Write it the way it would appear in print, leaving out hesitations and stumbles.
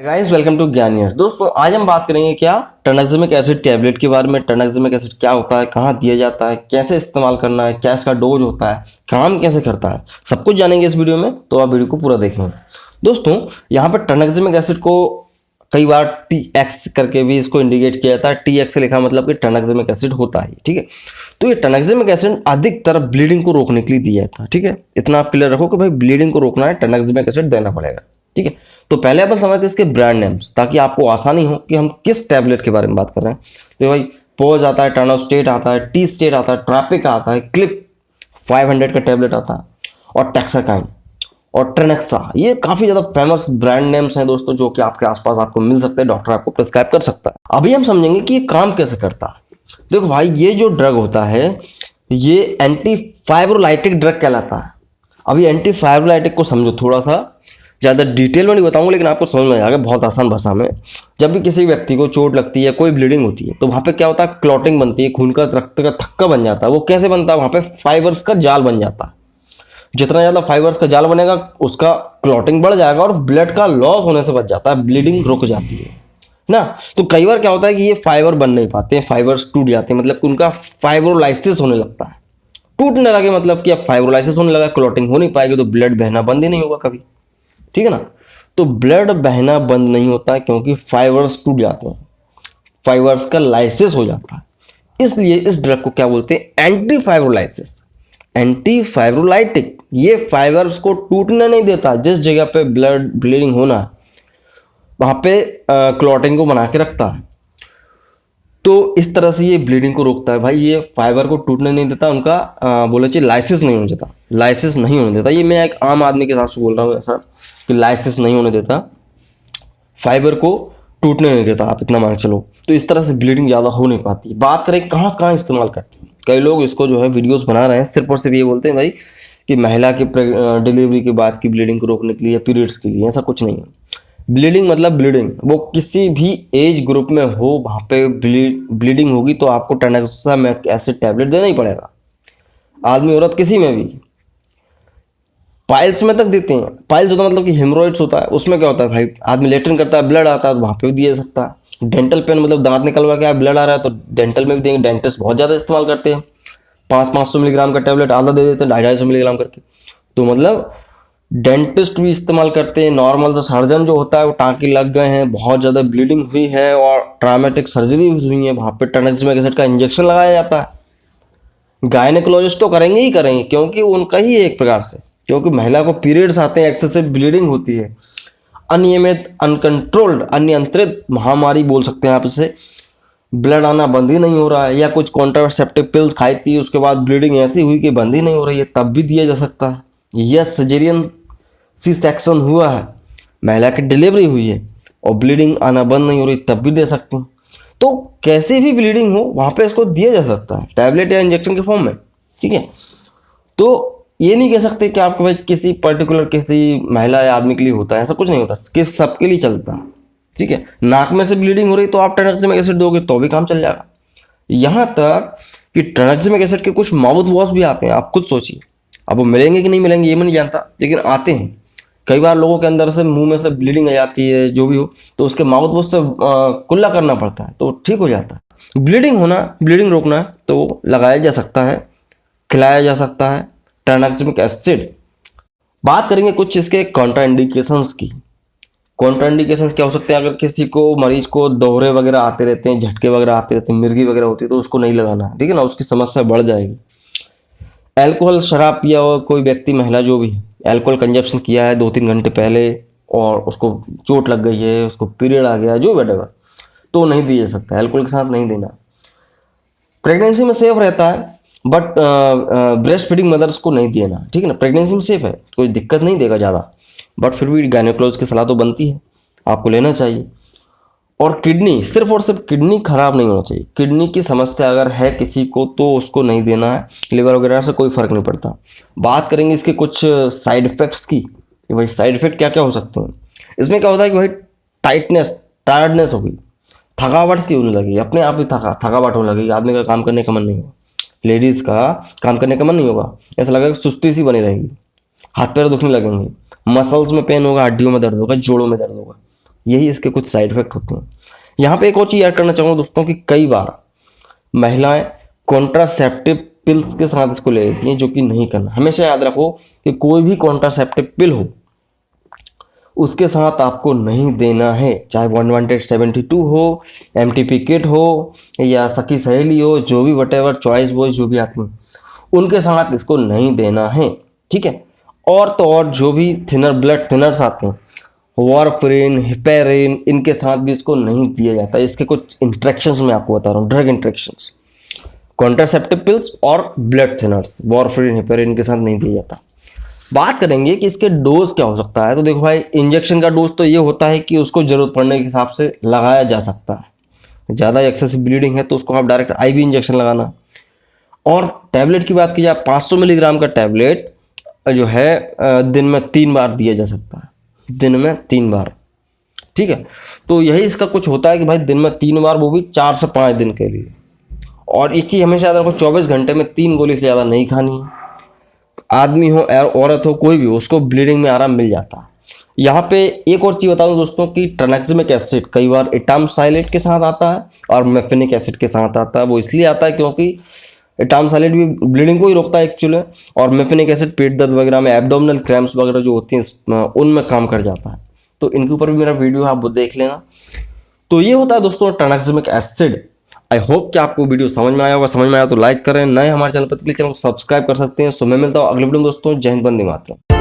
Guys welcome to ज्ञानियर्स। दोस्तों आज हम बात करेंगे क्या ट्रांक्जिमिक एसिड टैबलेट के बारे में। ट्रांक्जिमिक एसिड क्या होता है, कहाँ दिया जाता है, कैसे इस्तेमाल करना है, क्या इसका डोज होता है, काम कैसे करता है, सब कुछ जानेंगे इस वीडियो में। तो आप वीडियो को पूरा देखें। दोस्तों यहाँ पर ट्रांक्जिमिक एसिड को कई बार TX करके भी इसको इंडिकेट किया जाता है। TX से लिखा मतलब कि ट्रांक्जिमिक एसिड होता है, ठीक है। तो ये ट्रांक्जिमिक एसिड अधिकतर ब्लीडिंग को रोकने के लिए दिया जाता है, ठीक है। इतना आप क्लियर रखो कि भाई ब्लीडिंग को रोकना है, ट्रांक्जिमिक एसिड देना पड़ेगा, ठीक है। तो पहले अपन समझते हैं इसके ब्रांड नेम्स, ताकि आपको आसानी हो कि हम किस टैबलेट के बारे में बात कर रहे हैं। तो भाई पोज आता है, टानोस्टेट आता है, टी स्टेट आता है, ट्रापिक आता है, क्लिप 500 का टैबलेट आता है, और टेक्साकाइन और ट्रेनेक्सा। ये काफी ज्यादा फेमस ब्रांड नेम्स हैं दोस्तों, जो कि आपके आसपास आपको मिल सकते हैं, डॉक्टर आपको प्रिस्क्राइब कर सकता है। अभी हम समझेंगे कि ये काम कैसे करता है। देखो भाई, ये जो ड्रग होता है ये एंटी फाइब्रोलाइटिक ड्रग कहलाता है। अभी एंटी फाइब्रोलाइटिक को समझो थोड़ा सा, ज़्यादा डिटेल में नहीं बताऊंगा, लेकिन आपको समझ में आएगा बहुत आसान भाषा में। जब भी किसी व्यक्ति को चोट लगती है, कोई ब्लीडिंग होती है, तो वहाँ पे क्या होता है, क्लॉटिंग बनती है, खून का रक्त का थक्का बन जाता है। वो कैसे बनता है, वहाँ पे फाइबर्स का जाल बन जाता है। जितना ज़्यादा फाइबर्स का जाल बनेगा उसका क्लॉटिंग बढ़ जाएगा और ब्लड का लॉस होने से बच जाता है, ब्लीडिंग रुक जाती है ना। तो कई बार क्या होता है कि ये फाइबर बन नहीं पाते हैं, फाइबर्स टूट जाते हैं, मतलब कि उनका फाइब्रोलाइसिस होने लगता है। टूटने लगे मतलब कि अब फाइब्रोलाइसिस होने लगा, क्लॉटिंग हो नहीं पाएगी, तो ब्लड बहना बंद ही नहीं होगा कभी, ठीक है ना। तो ब्लड बहना बंद नहीं होता है क्योंकि फाइबर्स टूट जाते हैं, फाइबर्स का लाइसिस हो जाता है। इसलिए इस ड्रग को क्या बोलते हैं, एंटी फाइब्रोलाइसिस, एंटी फाइब्रोलाइटिक। ये फाइबर्स को टूटने नहीं देता, जिस जगह पे ब्लड ब्लीडिंग होना है वहां पे क्लॉटिंग को बना के रखता है। तो इस तरह से ये ब्लीडिंग को रोकता है। भाई ये फाइबर को टूटने नहीं देता, उनका बोले चाहिए लाइसिस नहीं होने देता, लाइसिस नहीं होने देता। ये मैं एक आम आदमी के हिसाब से बोल रहा हूँ ऐसा कि लाइसिस नहीं होने देता, फाइबर को टूटने नहीं देता, आप इतना मान चलो। तो इस तरह से ब्लीडिंग ज़्यादा हो नहीं पाती। बात करें कहाँ कहाँ इस्तेमाल करते हैं, कई लोग इसको जो है वीडियोस बना रहे हैं, सिर्फ और सिर्फ ये बोलते हैं भाई कि महिला की डिलीवरी के बाद की ब्लीडिंग को रोकने के लिए या पीरियड्स के लिए। ऐसा कुछ नहीं है। ब्लीडिंग मतलब ब्लीडिंग, वो किसी भी एज ग्रुप में हो, वहाँ पे ब्लीडिंग होगी तो आपको ट्रांक्जिमिक एसिड टैबलेट देना ही पड़ेगा। आदमी औरत किसी में भी, पाइल्स में तक देते हैं। पाइल्स होता मतलब कि हेमरोइड्स होता है, उसमें क्या होता है भाई, आदमी लेटरिन करता है, ब्लड आता है, तो वहाँ पे भी दिया जा सकता है। डेंटल पेन मतलब दांत निकलवा के ब्लड आ रहा है तो डेंटल में भी देंगे। डेंटिस्ट बहुत ज़्यादा इस्तेमाल करते हैं, 500 मिलीग्राम का टैबलेट आधा दे देते हैं, 250 मिलीग्राम करके। तो मतलब डेंटिस्ट भी इस्तेमाल करते हैं। नॉर्मल सा सर्जन जो होता है, वो टाँके लग गए हैं, बहुत ज़्यादा ब्लीडिंग हुई है और ट्रामेटिक सर्जरी हुई है, वहाँ पे ट्रांक्जिमिक एसिड का इंजेक्शन लगाया जाता है। गायनेकोलॉजिस्ट तो करेंगे ही करेंगे, क्योंकि उनका ही एक प्रकार से, क्योंकि महिला को पीरियड्स आते हैं, एक्सेसिव ब्लीडिंग होती है, अनियमित, अनकंट्रोल्ड, अनियंत्रित महामारी बोल सकते हैं आप इसे। ब्लड आना बंद ही नहीं हो रहा है, या कुछ कॉन्ट्रासेप्टिव पिल्स खाई थी, उसके बाद ब्लीडिंग ऐसी हुई कि बंद ही नहीं हो रही है, तब भी दिया जा सकता है। यस, सर्जरियन सी सेक्शन हुआ है, महिला की डिलीवरी हुई है और ब्लीडिंग आना बंद नहीं हो रही, तब भी दे सकते हैं। तो कैसे भी ब्लीडिंग हो वहाँ पे इसको दिया जा सकता है, टैबलेट या इंजेक्शन के फॉर्म में, ठीक है। तो ये नहीं कह सकते कि आपको भाई किसी पर्टिकुलर किसी महिला या आदमी के लिए होता है, ऐसा कुछ नहीं होता, कि सबके लिए चलता है, ठीक है। नाक में से ब्लीडिंग हो रही तो आप ट्रांक्जिमिक एसिड दोगे तो भी काम चल जाएगा। यहाँ तक कि ट्रांक्जिमिक एसिड के कुछ माउथ वॉश भी आते हैं, आप खुद सोचिए। अब वो मिलेंगे कि नहीं मिलेंगे ये मैं नहीं जानता, लेकिन आते हैं। कई बार लोगों के अंदर से मुंह में से ब्लीडिंग आ जाती है, जो भी हो, तो उसके माउथ वॉश से कुल्ला करना पड़ता है, तो ठीक हो जाता है। ब्लीडिंग होना, ब्लीडिंग रोकना है तो लगाया जा सकता है, खिलाया जा सकता है ट्रांक्जिमिक एसिड। बात करेंगे कुछ इसके कॉन्ट्राइंडिकेशंस की। कॉन्ट्राइंडिकेशंस क्या हो सकते हैं, अगर किसी को, मरीज को दोहरे वगैरह आते रहते हैं, झटके वगैरह आते रहते हैं, मिर्गी वगैरह होती है, तो उसको नहीं लगाना है, ठीक है ना, उसकी समस्या बढ़ जाएगी। अल्कोहल, शराब पिया हुआ कोई व्यक्ति, महिला जो भी अल्कोहल कंजप्शन किया है 2-3 घंटे पहले और उसको चोट लग गई है, उसको पीरियड आ गया, जो वेटेवर, तो नहीं दिया जा सकता, अल्कोहल के साथ नहीं देना। प्रेगनेंसी में सेफ रहता है, बट ब्रेस्ट फीडिंग मदर्स को नहीं देना, ठीक है ना। प्रेगनेंसी में सेफ है, कोई दिक्कत नहीं देगा ज़्यादा, बट फिर भी गायनेकोलॉजिस्ट की सलाह तो बनती है, आपको लेना चाहिए। और किडनी, सिर्फ और सिर्फ किडनी खराब नहीं होना चाहिए। किडनी की समस्या अगर है किसी को तो उसको नहीं देना है, लिवर वगैरह से कोई फर्क नहीं पड़ता। बात करेंगे इसके कुछ साइड इफेक्ट्स की, कि भाई साइड इफेक्ट क्या क्या हो सकते हैं। इसमें क्या होता है कि भाई टायर्डनेस होगी, थकावट सी होने लगी, अपने आप ही थकावट होने लगेगी, आदमी का काम करने का मन नहीं होगा, लेडीज़ का काम करने का मन नहीं होगा, ऐसा लगेगा सुस्ती सी बनी रहेगी, हाथ पैर दुखने लगेंगे, मसल्स में पेन होगा, हड्डियों में दर्द होगा, जोड़ों में दर्द होगा। यही इसके कुछ साइड इफेक्ट होते हैं। यहाँ पे एक और चीज़ ऐड करना चाहूँगा दोस्तों कि कई बार महिलाएं कॉन्ट्रासेप्टिव पिल्स के साथ इसको ले लेती हैं, जो कि नहीं करना। हमेशा याद रखो कि कोई भी कॉन्ट्रासेप्टिव पिल हो उसके साथ आपको नहीं देना है, चाहे 1-1-72 हो, MTP किट हो या सखी सहेली हो, जो भी वटेवर चॉइस बॉयज जो भी आती हैं उनके साथ इसको नहीं देना है, ठीक है। और तो और जो भी थिनर ब्लड थिनर्स आते हैं, वारफरिन, हिपेरिन, इनके साथ भी इसको नहीं दिया जाता। इसके कुछ इंट्रैक्शंस मैं आपको बता रहा हूँ, ड्रग इंट्रैक्शंस। कॉन्ट्रासेप्टिव पिल्स और ब्लड थिनर्स, वारफरिन, हिपेरिन के साथ नहीं दिया जाता। बात करेंगे कि इसके डोज क्या हो सकता है, तो देखो भाई, इंजेक्शन का डोज तो ये होता है कि उसको जरूरत पड़ने के हिसाब से लगाया जा सकता है। ज़्यादा एक्सेसिव ब्लीडिंग है तो उसको आप डायरेक्ट IV इंजेक्शन लगाना। और टैबलेट की बात की जाए, 500 मिलीग्राम का टैबलेट जो है दिन में 3 बार दिया जा सकता है, दिन में 3 बार, ठीक है। तो यही इसका कुछ होता है कि भाई दिन में 3 बार, वो भी 4 से 5 दिन के लिए। और एक चीज़ हमेशा याद रखो, 24 घंटे में 3 गोली से ज़्यादा नहीं खानी है। आदमी हो औरत हो कोई भी हो, उसको ब्लीडिंग में आराम मिल जाता है। यहाँ पे एक और चीज़ बता दूं दोस्तों कि ट्रानेक्जिमिक एसिड कई बार एटामसाइलेट के साथ आता है और मेफेनिक एसिड के साथ आता है। वो इसलिए आता है क्योंकि एटामसाइलेट भी ब्लीडिंग को ही रोकता है एक्चुअली, और मेफेनिक एसिड पेट दर्द वगैरह में, एब्डोमिनल क्रैम्प्स वगैरह जो होती हैं उनमें काम कर जाता है। तो इनके ऊपर भी मेरा वीडियो है, आप वो देख लेना। तो ये होता है दोस्तों ट्रानेक्जिमिक एसिड। आई होप कि आपको वीडियो समझ में आया होगा। समझ में आया तो लाइक करें, नए हमारे चैनल पर प्लीज चैनल को सब्सक्राइब कर सकते हैं। सो मैं मिलता हूँ अगले वीडियो में दोस्तों। जय हिंद, वंदे मातरम।